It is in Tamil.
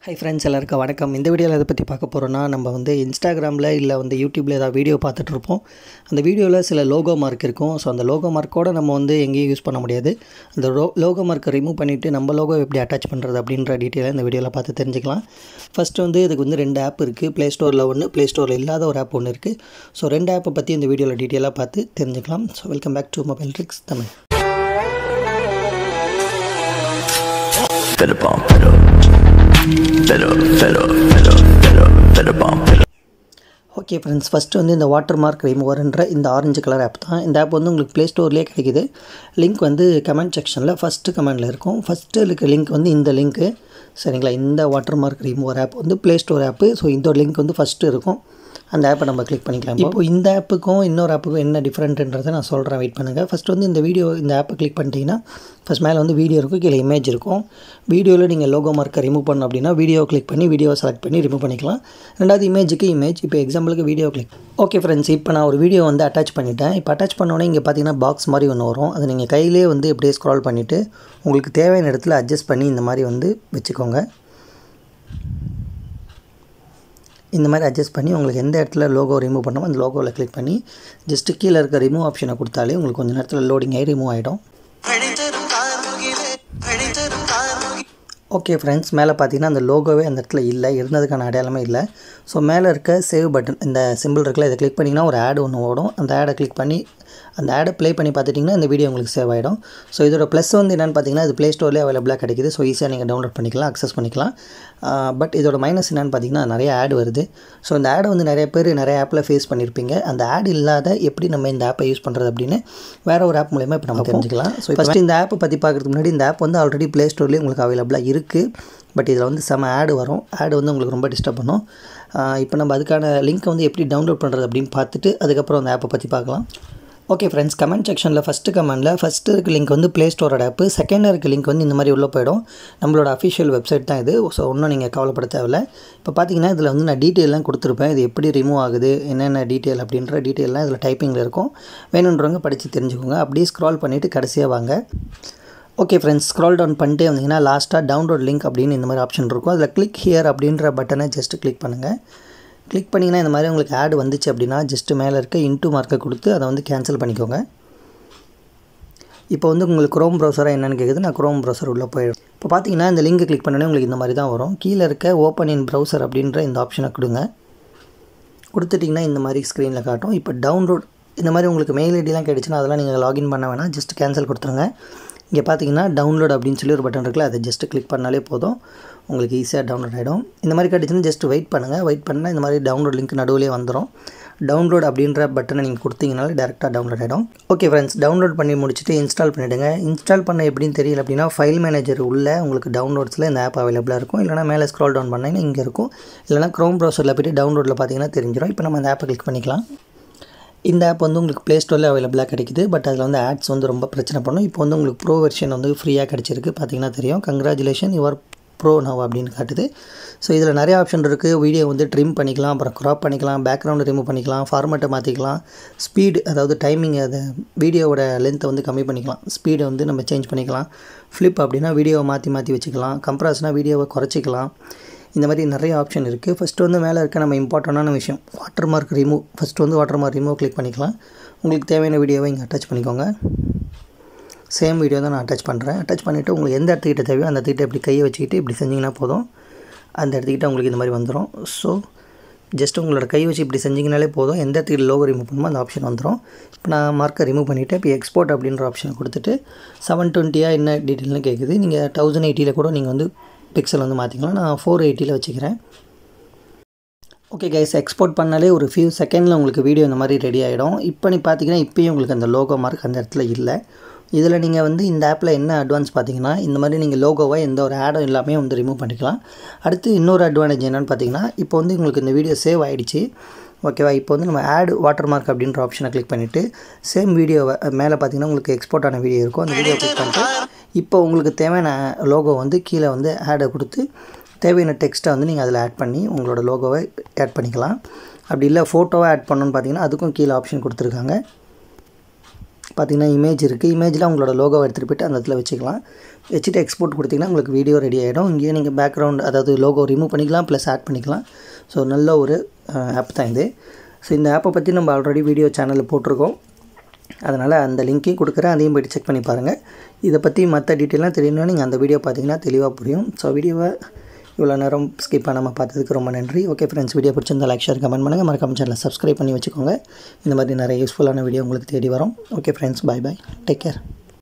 ஹை ஃப்ரெண்ட்ஸ், எல்லாருக்கும் வணக்கம். இந்த வீடியோவில் எதை பற்றி பார்க்க போகிறோன்னா, நம்ம வந்து இன்ஸ்டாகிராமில் இல்லை வந்து யூடியூப்பில் ஏதாவது வீடியோ பார்த்துட்ருப்போம். அந்த வீடியோவில் சில லோகோ மார்க் இருக்கும். ஸோ அந்த லோகோ மார்க்கோடு நம்ம வந்து எங்கேயும் யூஸ் பண்ண முடியாது. அந்த லோகோ மார்க்கை ரிமூவ் பண்ணிவிட்டு நம்ம லோகோ எப்படி அட்டாச் பண்ணுறது அப்படின்ற டீட்டெயிலை இந்த வீடியோவில் பார்த்து தெரிஞ்சுக்கலாம். ஃபஸ்ட்டு வந்து இதுக்கு வந்து 2 ஆப் இருக்குது. ப்ளே ஸ்டோரில் ஒன்று, ப்ளே ஸ்டோரில் இல்லாத ஒரு ஆப் ஒன்று இருக்குது. ஸோ 2 ஆப்பை பற்றி இந்த வீடியோவில் டீட்டெயிலாக பார்த்து தெரிஞ்சுக்கலாம். So welcome back to mobile tricks Tamil. Okay friends, first வந்து இந்த வாட்டர் மார்க் ரிமூவர்ன்ற இந்த ஆரஞ்சு கலர் ஆப் தான். இந்த ஆப் வந்து உங்களுக்கு ப்ளே ஸ்டோர்லேயே கிடைக்குது. லிங்க் வந்து கமெண்ட் செக்ஷனில் ஃபஸ்ட்டு கமெண்டில் இருக்கும். ஃபஸ்ட்டு இருக்க லிங்க் வந்து இந்த லிங்க்கு, சரிங்களா? இந்த வாட்டர் மார்க் ரிமூவர் ஆப் வந்து ப்ளே ஸ்டோர் ஆப்பு. ஸோ இந்த லிங்க் வந்து ஃபஸ்ட்டு இருக்கும். அந்த ஆப்பை நம்ம கிளிக் பண்ணிக்கலாம். இப்போ இந்த ஆப்புக்கும் இன்னொரு ஆப்புக்கும் என்ன டிஃப்ரெண்ட்டுன்றதை நான் சொல்கிறேன், வெயிட் பண்ணுங்கள். ஃபஸ்ட்டு வந்து இந்த ஆப்பை கிளிக் பண்ணிட்டீங்கன்னா ஃபஸ்ட் மேலே வந்து வீடியோ இருக்கும், கீழே இமேஜ் இருக்கும். வீடியோவில் நீங்கள் லோகோ மார்க்கை ரிமூவ் பண்ணணும் அப்படின்னா வீடியோவை கிளிக் பண்ணி வீடியோவை செலக்ட் பண்ணி ரிமூவ் பண்ணிக்கலாம். ரெண்டாவது இமேஜுக்கு இமேஜ். இப்போ எக்ஸாம்பிளுக்கு வீடியோ கிளிக். ஓகே ஃப்ரெண்ட்ஸ், இப்போ நான் ஒரு வீடியோ வந்து அட்டாச் பண்ணிட்டேன். இப்போ அட்டாச் பண்ணோன்னே இங்கே பார்த்தீங்கன்னா பாக்ஸ் மாதிரி ஒன்று வரும். அதை நீங்கள் கையிலே வந்து இப்படியே ஸ்க்ரால் பண்ணிவிட்டு உங்களுக்கு தேவையான இடத்துல அட்ஜஸ்ட் பண்ணி இந்த மாதிரி வந்து வச்சுக்கோங்க. இந்த மாதிரி அட்ஜஸ்ட் பண்ணி உங்களுக்கு எந்த இடத்துல லோகோ ரிமூவ் பண்ணோமோ அந்த லோகோவில் கிளிக் பண்ணி ஜஸ்ட்டு கீழே இருக்க ரிமூவ் ஆப்ஷனை கொடுத்தாலே உங்களுக்கு கொஞ்சம் நேரத்தில் லோடிங் ஆகி ரிமூவ் ஆகிடும். ஓகே ஃப்ரெண்ட்ஸ், மேலே பார்த்தீங்கன்னா அந்த லோகோவே அந்த இடத்துல இல்லை, இருந்ததுக்கான அடையாளமே இல்லை. ஸோ மேலே இருக்க சேவ் பட்டன், இந்த சிம்பிள் இருக்குல்ல, இதை கிளிக் பண்ணிங்கன்னா ஒரு ஆட் ஒன்று ஓடும். அந்த ஆடை கிளிக் பண்ணி அந்த ஆடை ப்ளே பண்ணி பார்த்துட்டிங்கன்னா இந்த வீடியோ உங்களுக்கு சேவ் ஆகிடும். ஸோ இதோட ப்ளஸ் வந்து என்னென்னு பார்த்தீங்கன்னா, இது ப்ளே ஸ்டோர்லேயே அவைலபிளாக கிடைக்குது. ஸோ ஈஸியாக நீங்கள் டவுன்லோட் பண்ணிக்கலாம், அக்சஸ் பண்ணிக்கலாம். பட் இதோட மைனஸ் என்னென்னு பார்த்தீங்கன்னா, நிறைய ஆட் வருது. ஸோ இந்த ஆடை வந்து நிறைய பேர் நிறைய ஆப்பில் ஃபேஸ் பண்ணியிருப்பீங்க. அந்த ஆட் இல்லாத எப்படி நம்ம இந்த ஆப்பை யூஸ் பண்ணுறது அப்படின்னு வேறு ஒரு ஆப் மூலமாக இப்போ நம்ம தெரிஞ்சுக்கலாம். ஸோ ஃபஸ்ட்டு இந்த ஆப்பை பற்றி பார்க்குறதுக்கு முன்னாடி, இந்த ஆப் வந்து ஆல்ரெடி ப்ளே ஸ்டோர்லேயே உங்களுக்கு அவைலபிளாக இருக்குது. பட் இதில் வந்து செம ஆடு வரும். ஆடு வந்து உங்களுக்கு ரொம்ப டிஸ்டர்ப் பண்ணும். இப்போ நம்ம அதுக்கான லிங்க்கை வந்து எப்படி டவுன்லோட் பண்ணுறது அப்படின்னு பார்த்துட்டு அதுக்கப்புறம் அந்த ஆப்பை பற்றி பார்க்கலாம். ஓகே ஃப்ரெண்ட்ஸ், கமெண்ட் செக்ஷனில் ஃபஸ்ட்டு இருக்க லிங்க் வந்து ப்ளே ஸ்டோரோட ஆப்பு. செகண்டாக இருக்க லிங்க் வந்து இந்த மாதிரி உள்ளே போயிடும். நம்மளோட அஃபிஷியல் வெப்சைட் தான் இது. ஸோ ஒன்றும் நீங்கள் கவலைப்பட தேவையில்லை. இப்போ பார்த்தீங்கன்னா இதில் வந்து நான் டீட்டெயிலாம் கொடுத்துருப்பேன். இது எப்படி ரிமூவ் ஆகுது, என்னென்ன டீட்டெயில் அப்படின்ற டீட்டெயிலாம் இதில் டைப்பிங்கில் இருக்கும். வேணுன்றவங்க படித்து தெரிஞ்சுக்கோங்க. அப்படியே ஸ்க்ரால் பண்ணிவிட்டு கடைசியாக வாங்க. ஓகே ஃப்ரெண்ட்ஸ், ஸ்க்ரால் டவுன் பண்ணிட்டே வந்தீங்கன்னா லாஸ்ட்டாக டவுன்லோட் லிங்க் அப்படின்னு இந்த மாதிரி ஆப்ஷன் இருக்கும். அதில் கிளிக் ஹியர் அப்படின்ற பட்டனை ஜஸ்ட்டு கிளிக் பண்ணுங்கள். கிளிக் பண்ணிங்கன்னா இந்த மாதிரி உங்களுக்கு ஆட் வந்துச்சு அப்படின்னா ஜஸ்ட்டு மேலே இருக்க இன்டூ மார்க்கை கொடுத்து அதை வந்து கேன்சல் பண்ணிக்கோங்க. இப்போ வந்து உங்களுக்கு குரோம் ப்ரௌசராக என்னென்னு கேட்குது. நான் குரோம் ப்ரௌசர் உள்ளே போயிடும். இப்போ பார்த்தீங்கன்னா இந்த லிங்க் கிளிக் பண்ணோன்னே உங்களுக்கு இந்த மாதிரி தான் வரும். கீழே இருக்க ஓப்பன் இன் ப்ரௌசர் அப்படின்ற இந்த ஆப்ஷனை கொடுங்க. கொடுத்துட்டிங்கன்னா இந்த மாதிரி ஸ்க்ரீனில் காட்டும். இப்போ டவுன்லோட் இந்த மாதிரி உங்களுக்கு மெயில் ஐடிலாம் கிடைச்சுன்னா அதெல்லாம் நீங்கள் லாகின் பண்ண வேணாம், ஜஸ்ட் கேன்சல் கொடுத்துருங்க. இங்கே பார்த்தீங்கன்னா டவுன்லோட் அப்படின்னு சொல்லி ஒரு பட்டன் இருக்குல்ல, அதை ஜஸ்ட்டு கிளிக் பண்ணாலே போதும், உங்களுக்கு ஈஸியாக டவுன்லோட் ஆகிடும். இந்த மாதிரி கிடச்சுன்னா ஜஸ்ட் வெயிட் பண்ணுங்கள். வெயிட் பண்ணால் இந்த மாதிரி டவுன்லோட் லிங்க் நடுவிலே வந்துடும். டவுன்லோட் அப்படின்ற பட்டனை நீங்கள் கொடுத்தீங்கனாலே டேரெக்டாக டவுன்லோட் ஆகிடும். ஓகே ஃப்ரெண்ட்ஸ், டவுன்லோட் பண்ணி முடிச்சுட்டு இன்ஸ்டால் பண்ணிவிடுங்க. இன்ஸ்டால் பண்ண எப்படின்னு தெரியல அப்படின்னா ஃபைல் மேனேஜர் உள்ள உங்களுக்கு டவுன்லோட்ஸில் இந்த ஆப் அவைலபிளாக இருக்கும். இல்லைனா மேலே ஸ்க்ரால் டவுன் பண்ணிங்கன்னா இங்கே இருக்கும். இல்லைனா க்ரோம் ப்ரௌசரில் போய்ட்டு டவுன்லோடில் பார்த்தீங்கன்னா தெரிஞ்சிடும். இப்போ நம்ம அந்த ஆப்பை கிளிக் பண்ணிக்கலாம். இந்த ஆப் வந்து உங்களுக்கு ப்ளே ஸ்டோரில் அவைலபிளாக கிடைக்குது. பட் அதில் வந்து ஆட்ஸ் வந்து ரொம்ப பிரச்சனை பண்ணும். இப்போ வந்து உங்களுக்கு ப்ரோ வெர்ஷன் வந்து ஃப்ரீயாக கிடச்சிருக்கு. பார்த்தீங்கன்னா தெரியும். கங்க்ராச்சுலேஷன் யுவர் ப்ரோ நவ் அப்படின்னு காட்டுது. ஸோ இதில் நிறைய ஆப்ஷன் இருக்குது. வீடியோ வந்து ட்ரிம் பண்ணிக்கலாம், அப்புறம் க்ராப் பண்ணிக்கலாம், பேக்ரவுண்டு ரிமூவ் பண்ணிக்கலாம், ஃபார்மேட்டை மாற்றிக்கலாம், ஸ்பீடு அதாவது டைமிங், அதை வீடியோவோட லென்த்தை வந்து கம்மி பண்ணிக்கலாம், ஸ்பீடை வந்து நம்ம சேஞ்ச் பண்ணிக்கலாம், ஃப்ளிப் அப்படின்னா வீடியோவை மாற்றி வச்சுக்கலாம், கம்ப்ரஸ்னால் வீடியோவை குறைச்சிக்கலாம். இந்த மாதிரி நிறைய ஆப்ஷன் இருக்குது. ஃபஸ்ட்டு வந்து மேலே இருக்க நம்ம இம்பார்ட்டண்டான விஷயம் வாட்டர் மார்க் ரிமூவ். ஃபஸ்ட்டு வந்து வாட்டர் மார்க் ரிமூவ் கிளிக் பண்ணிக்கலாம். உங்களுக்கு தேவையான வீடியோவை இங்கே அட்டாச் பண்ணிக்கோங்க. சேம் வீடியோ தான் நான் அட்டாச் பண்ணுறேன். அட்டாச் பண்ணிவிட்டு உங்களுக்கு எந்த இடத்துக்கிட்ட தேவையோ அந்த இடத்துக்கிட்ட இப்படி கையை வச்சுக்கிட்டு இப்படி செஞ்சிங்கன்னா போதும், அந்த இடத்துக்கிட்ட உங்களுக்கு இந்த மாதிரி வந்துடும். ஸோ ஜஸ்ட் உங்களோட கை வச்சு இப்படி செஞ்சிங்கனாலே போதும், எந்த இடத்துக்கு லோகோ ரிமூவ் பண்ணுமோ அந்த ஆப்ஷன் வந்துடும். இப்போ நான் மார்க்கை ரிமூவ் பண்ணிவிட்டு இப்போ எக்ஸ்போர்ட் அப்படின்ற ஆப்ஷனை கொடுத்துட்டு 720 என்ன டீட்டெயில்னு கேட்குது. நீங்கள் 1080 கூட நீங்கள் வந்து பிக்சல் வந்து மாற்றிக்கலாம். நான் 480 வச்சுக்கிறேன். ஓகே கைஸ், எக்ஸ்போர்ட் பண்ணாலே ஒரு ஃபியூ செகண்டில் உங்களுக்கு வீடியோ இந்த மாதிரி ரெடி ஆகிடும். இப்போ நீ பார்த்தீங்கன்னா இப்போயும் உங்களுக்கு அந்த லோகோ மார்க் அந்த இடத்துல இல்லை. இதில் நீங்கள் வந்து இந்த ஆப்பில் என்ன அட்வான்ஸ் பார்த்தீங்கன்னா, இந்த மாதிரி நீங்கள் லோகோவை எந்த ஒரு ஆடும் எல்லாமே வந்து ரிமூவ் பண்ணிக்கலாம். அடுத்து இன்னொரு அட்வான்டேஜ் என்னென்னு பார்த்தீங்கன்னா, இப்போ வந்து உங்களுக்கு இந்த வீடியோ சேவ் ஆகிடுச்சு. ஓகேவா? இப்போ வந்து நம்ம ஆட் வாட்டர் மார்க் அப்படின்ற ஆப்ஷனை கிளிக் பண்ணிவிட்டு சேம் வீடியோவை மேலே பார்த்தீங்கன்னா உங்களுக்கு எக்ஸ்போர்ட் ஆன வீடியோ இருக்கும். அந்த வீடியோ கிளிக் பண்ணிட்டு இப்போ உங்களுக்கு தேவையான லோகோ வந்து கீழே வந்து ஆடை கொடுத்து தேவையான டெக்ஸ்ட்டை வந்து நீங்கள் அதில் ஆட் பண்ணி உங்களோட லோகோவை ஆட் பண்ணிக்கலாம். அப்படி இல்லை ஃபோட்டோவை ஆட் பண்ணணுன்னு பார்த்தீங்கன்னா அதுக்கும் கீழே ஆப்ஷன் கொடுத்துருக்காங்க. பார்த்திங்கன்னா இமேஜ் இருக்குது. இமேஜில் உங்களோட லோகோவை எடுத்துகிட்டு போய்ட்டு அந்த இடத்துல வச்சுக்கலாம். வச்சுட்டு எக்ஸ்போர்ட் கொடுத்திங்கன்னா உங்களுக்கு வீடியோ ரெடி ஆகிடும். இங்கேயே நீங்கள் பேக்ரவுண்ட் அதாவது லோகோ ரிமூவ் பண்ணிக்கலாம் ப்ளஸ் ஆட் பண்ணிக்கலாம். ஸோ நல்ல ஒரு ஆப் தான் இது. ஸோ இந்த ஆப்பை பற்றி நம்ம ஆல்ரெடி வீடியோ சேனலில் போட்டிருக்கோம். அதனால் அந்த லிங்க்கையும் கொடுக்குறேன், அதையும் போய்ட்டு செக் பண்ணி பாருங்கள். இதை பற்றி மற்ற டீட்டெயிலாம் தெரியணும்னா நீங்கள் அந்த வீடியோ பார்த்தீங்கன்னா தெளிவாக புரியும். ஸோ வீடியோவை இவ்வளோ நேரம் ஸ்கிப் பண்ணாமல் பார்த்ததுக்கு ரொம்ப நன்றி. ஓகே ஃப்ரெண்ட்ஸ், வீடியோ பிடிச்சிருந்தால் லைக், ஷேர், கமெண்ட் பண்ணுங்கள். மறக்காம சேனலை சப்ஸ்கிரைப் பண்ணி வச்சுக்கோங்க. இந்த மாதிரி நிறைய யூஸ்ஃபுல்லான வீடியோ உங்களுக்கு தேடி வரும். Okay friends, bye bye, take care.